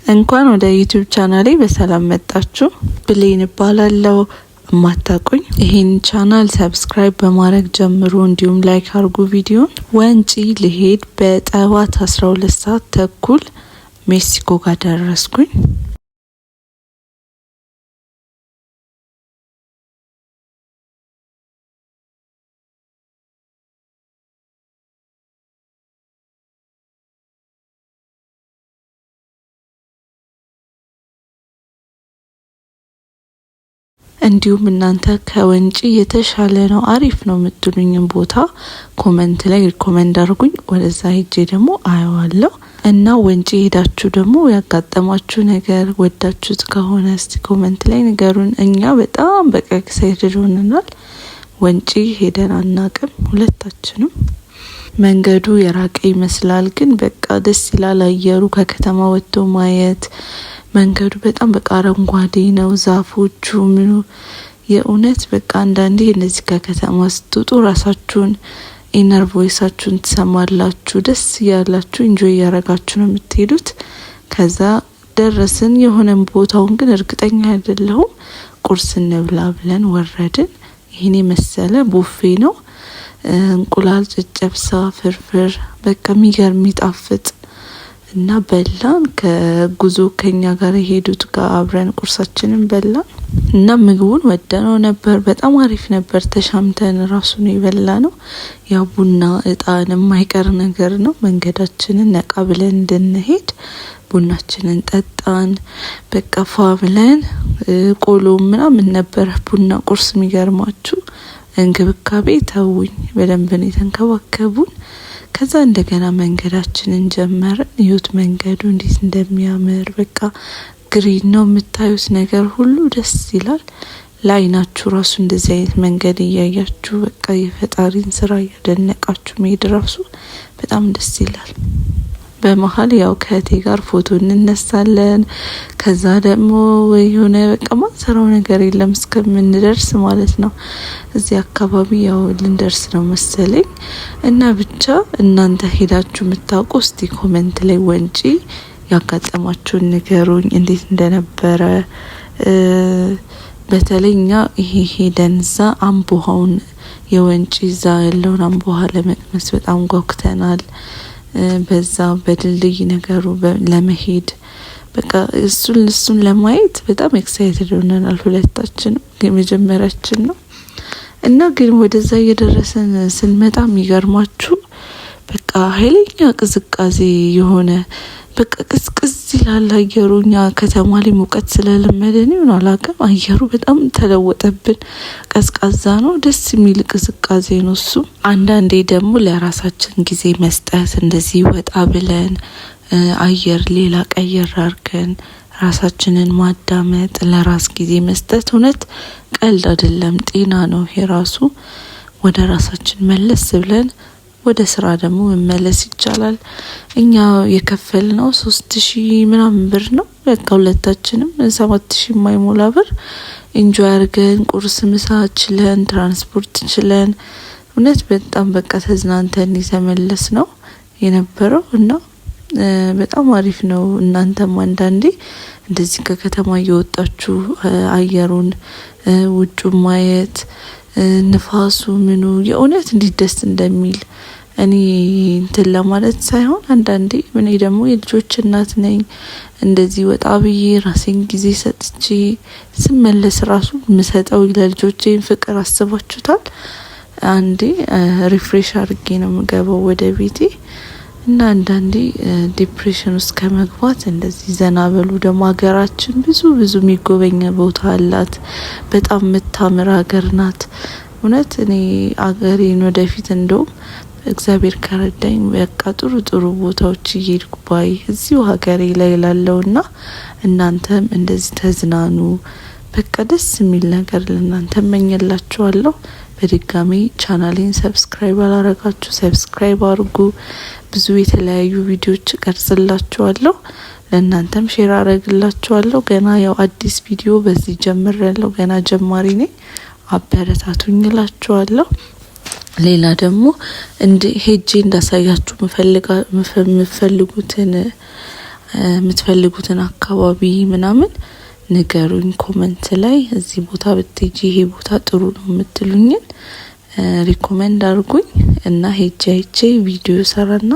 እንኳን ወደ ዩቲዩብ ቻናሌ በሰላም መጣችሁ። ብሌን እባላለሁ። ማታቁኝ ይሄን ቻናል ሰብስክራይብ በማድረግ ጀምሩ፣ እንዲሁም ላይክ አድርጉ ቪዲዮን። ወንጪ ልሄድ በጠዋት 12 ሰዓት ተኩል ሜክሲኮ ጋር ደረስኩኝ። እንዲሁም እናንተ ከወንጪ የተሻለ ነው አሪፍ ነው የምትሉኝን ቦታ ኮሜንት ላይ ሪኮመንድ አድርጉኝ። ወደዛ ሄጄ ደግሞ አየዋለሁ። እና ወንጪ ሄዳችሁ ደግሞ ያጋጠማችሁ ነገር ወዳችሁት ከሆነ እስቲ ኮሜንት ላይ ንገሩን። እኛ በጣም በቃ ኤክሳይትድ ሆነናል። ወንጪ ሄደን አናቅም ሁለታችንም። መንገዱ የራቀ ይመስላል ግን በቃ ደስ ይላል። አየሩ ከከተማ ወጥቶ ማየት፣ መንገዱ በጣም በቃ አረንጓዴ ነው፣ ዛፎቹ ምኑ የእውነት በቃ አንዳንዴ እነዚህ ከከተማ ስትወጡ ራሳችሁን ኢነር ቮይሳችሁን ትሰማላችሁ። ደስ ያላችሁ ኢንጆይ ያረጋችሁ ነው የምትሄዱት። ከዛ ደረስን። የሆነን ቦታውን ግን እርግጠኛ አይደለሁም። ቁርስ እንብላ ብለን ወረድን። ይሄኔ መሰለ ቡፌ ነው። እንቁላል፣ ጨጨብሳ፣ ፍርፍር በቃ የሚገርም ይጣፍጥ እና በላን። ከጉዞ ከኛ ጋር የሄዱት ጋር አብረን ቁርሳችንን በላን እና ምግቡን ወደነው ነበር። በጣም አሪፍ ነበር። ተሻምተን ራሱ ነው የበላነው። ያው ቡና እጣን የማይቀር ነገር ነው። መንገዳችንን ነቃ ብለን እንድንሄድ ቡናችንን ጠጣን። በቃ ፏ ብለን ቆሎ ምናምን ነበር ቡና ቁርስ። የሚገርማችሁ እንክብካቤ ተውኝ፣ በደንብ ነው የተንከባከቡን። ከዛ እንደገና መንገዳችንን ጀመርን። ይሁት መንገዱ እንዴት እንደሚያምር በቃ ግሪን ነው የምታዩት ነገር ሁሉ ደስ ይላል። ላይናችሁ ራሱ እንደዚህ አይነት መንገድ እያያችሁ በቃ የፈጣሪን ስራ እያደነቃችሁ መሄድ ራሱ በጣም ደስ ይላል። በመሀል ያው ከእቴ ጋር ፎቶ እንነሳለን። ከዛ ደግሞ የሆነ በቃ ማንሰራው ነገር የለም እስከምንደርስ ማለት ነው። እዚህ አካባቢ ያው ልንደርስ ነው መሰለኝ። እና ብቻ እናንተ ሄዳችሁ የምታውቁ እስቲ ኮሜንት ላይ ወንጪ ያጋጠማችሁን ንገሩኝ እንዴት እንደነበረ። በተለይኛ ይሄ ሄደን እዛ አምቦሃውን የወንጪ እዛ ያለውን አምቦሃ ለመቅመስ በጣም ጓጉተናል። በዛ በድልድይ ነገሩ ለመሄድ በቃ እሱን ለማየት በጣም ኤክሳይትድ ሆነናል ሁለታችንም። የመጀመሪያችን ነው እና ግን ወደዛ እየደረሰን ስንመጣ የሚገርማችሁ በቃ ኃይለኛ ቅዝቃዜ የሆነ በቃ ቅዝቅዝ ይላል አየሩ። እኛ ከተማ ላይ ሙቀት ስለለመደን ይሁን አላውቅም፣ አየሩ በጣም ተለወጠብን። ቀዝቃዛ ነው፣ ደስ የሚል ቅዝቃዜ ነው እሱ። አንዳንዴ ደግሞ ለራሳችን ጊዜ መስጠት እንደዚህ ወጣ ብለን አየር ሌላ ቀየር አድርገን ራሳችንን ማዳመጥ፣ ለራስ ጊዜ መስጠት እውነት ቀልድ አይደለም፣ ጤና ነው ይሄ ራሱ። ወደ ራሳችን መለስ ብለን ወደ ስራ ደግሞ መመለስ ይቻላል። እኛ የከፈልነው 3000 ምናምን ብር ነው። በቃ ሁለታችንም 7000 የማይሞላ ብር ኢንጆይ አድርገን ቁርስ፣ ምሳ ችለን ትራንስፖርት ችለን እውነት በጣም በቃ ተዝናንተን የተመለስ ነው የነበረው እና በጣም አሪፍ ነው። እናንተም አንዳንዴ እንደዚህ ከከተማ እየወጣችሁ አየሩን ውጩ ማየት ንፋሱ ምኑ የእውነት እንዴት ደስ እንደሚል እኔ እንትን ለማለት ሳይሆን አንዳንዴ እኔ ደግሞ የልጆች እናት ነኝ። እንደዚህ ወጣ ብዬ ራሴን ጊዜ ሰጥቼ ስመለስ ራሱ ምሰጠው ለልጆቼን ፍቅር አስባችሁታል። አንዴ ሪፍሬሽ አድርጌ ነው የምገባው ወደ ቤቴ እና አንዳንዴ ዲፕሬሽን ውስጥ ከመግባት እንደዚህ ዘና በሉ። ደግሞ ሀገራችን ብዙ የሚጎበኝ ቦታ አላት። በጣም የምታምር ሀገር ናት። እውነት እኔ አገሬን ወደፊት እንደውም እግዚአብሔር ከረዳኝ በቃ ጥሩ ቦታዎች እየሄድኩ ባይ እዚሁ ሀገሬ ላይ ላለውና እናንተም እንደዚህ ተዝናኑ። በቃ ደስ የሚል ነገር ለእናንተ እመኝላችኋለሁ። በድጋሚ ቻናሌን ሰብስክራይብ አላረጋችሁ ሰብስክራይብ አድርጉ። ብዙ የተለያዩ ቪዲዮዎች ቀርጽላችኋለሁ፣ ለእናንተም ሼር አረግላችኋለሁ። ገና ያው አዲስ ቪዲዮ በዚህ ጀምሬያለሁ፣ ገና ጀማሪ ነኝ፣ አበረታቱኝ እላችኋለሁ። ሌላ ደግሞ ሄጄ እንዳሳያችሁ የምፈልጉትን የምትፈልጉትን አካባቢ ምናምን ንገሩኝ ኮሜንት ላይ እዚህ ቦታ ብትጂ ይሄ ቦታ ጥሩ ነው የምትሉኝን ሪኮመንድ አድርጉኝ እና ሄጄ አይቼ ቪዲዮ ሰራና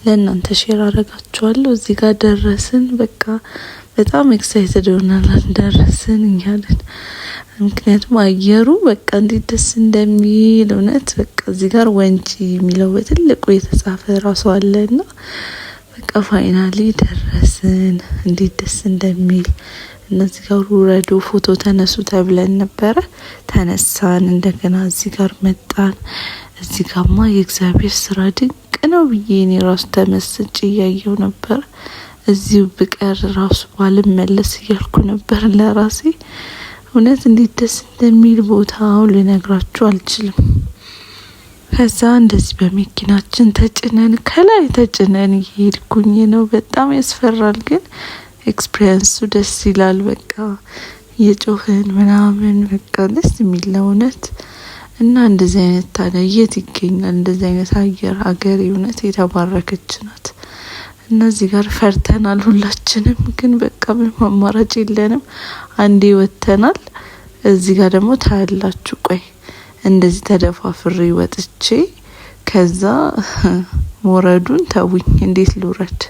ለእናንተ ሼር አደርጋችኋለሁ። እዚህ ጋር ደረስን። በቃ በጣም ኤክሳይትድ ሆነናል ደረስን እያልን ምክንያቱም አየሩ በቃ እንዴት ደስ እንደሚል እውነት በቃ እዚህ ጋር ወንጪ የሚለው በትልቁ የተጻፈ ራሱ አለና በቃ ፋይናሊ ደረስን። እንዴት ደስ እንደሚል እነዚህ ጋር ውረዱ ፎቶ ተነሱ ተብለን ነበረ። ተነሳን። እንደገና እዚህ ጋር መጣን። እዚህ ጋርማ የእግዚአብሔር ስራ ድንቅ ነው ብዬ እኔ ራሱ ተመስጬ እያየሁ ነበር። እዚሁ ብቀር ራሱ ባልመለስ እያልኩ ነበር ለራሴ። እውነት እንዴት ደስ እንደሚል ቦታው ልነግራችሁ አልችልም። ከዛ እንደዚህ በመኪናችን ተጭነን ከላይ ተጭነን እየሄድኩኝ ነው። በጣም ያስፈራል ግን ኤክስፒሪየንሱ ደስ ይላል። በቃ የጮህን ምናምን በቃ ደስ የሚል እውነት እና እንደዚህ አይነት ታዲያ የት ይገኛል እንደዚህ አይነት አየር? ሀገር እውነት የተባረከች ናት። እነዚህ ጋር ፈርተናል ሁላችንም ግን በቃ ምንም አማራጭ የለንም። አንዴ ወጥተናል። እዚህ ጋር ደግሞ ታያላችሁ። ቆይ እንደዚህ ተደፋፍሬ ወጥቼ ከዛ ሞረዱን ተውኝ። እንዴት ልውረድ?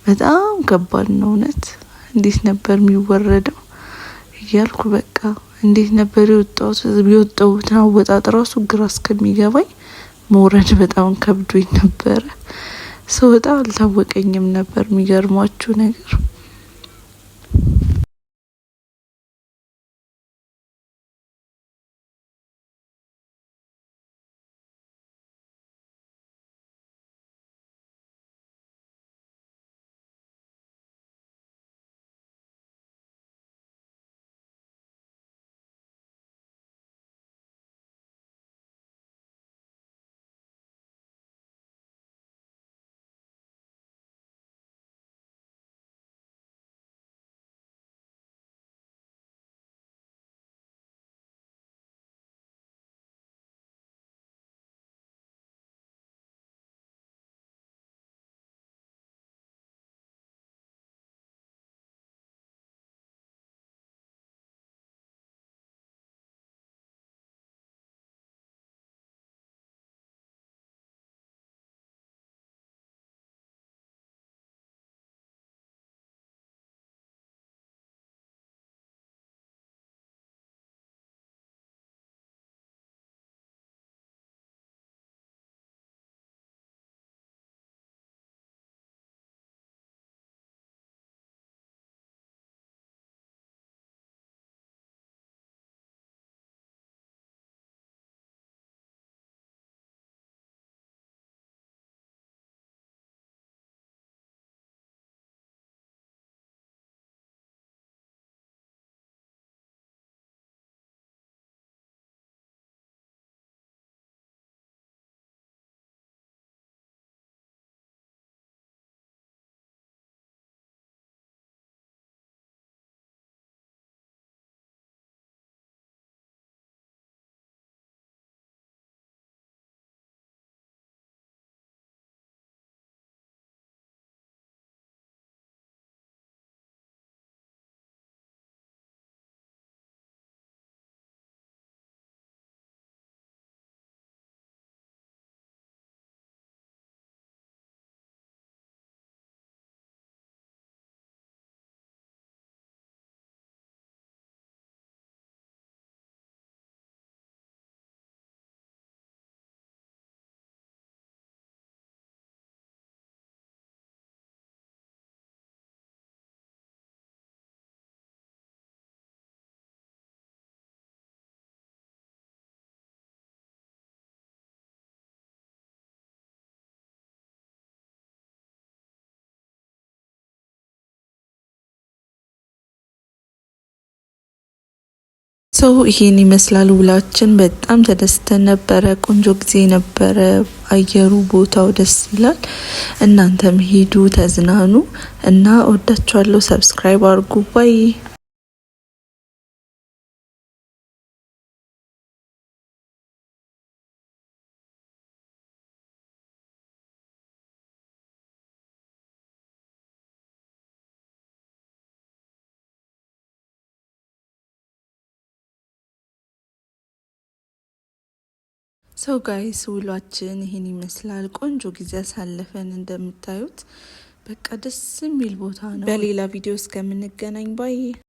በጣም ከባድ ነው እውነት። እንዴት ነበር የሚወረደው እያልኩ በቃ እንዴት ነበር የወጣሁት አወጣጥ ራሱ ግራ እስከሚገባኝ መውረድ በጣም ከብዶኝ ነበረ። ስወጣ አልታወቀኝም ነበር የሚገርማችሁ ነገር። ይሄን ይመስላል ውላችን። በጣም ተደስተን ነበረ። ቆንጆ ጊዜ ነበረ። አየሩ ቦታው ደስ ይላል። እናንተም ሂዱ ተዝናኑ እና ወዳችኋለሁ። ሰብስክራይብ አድርጉ። ባይ ሰው ጋይስ ውሏችን ይሄን ይመስላል። ቆንጆ ጊዜ አሳለፈን እንደምታዩት። በቃ ደስ የሚል ቦታ ነው። በሌላ ቪዲዮ እስከምንገናኝ ባይ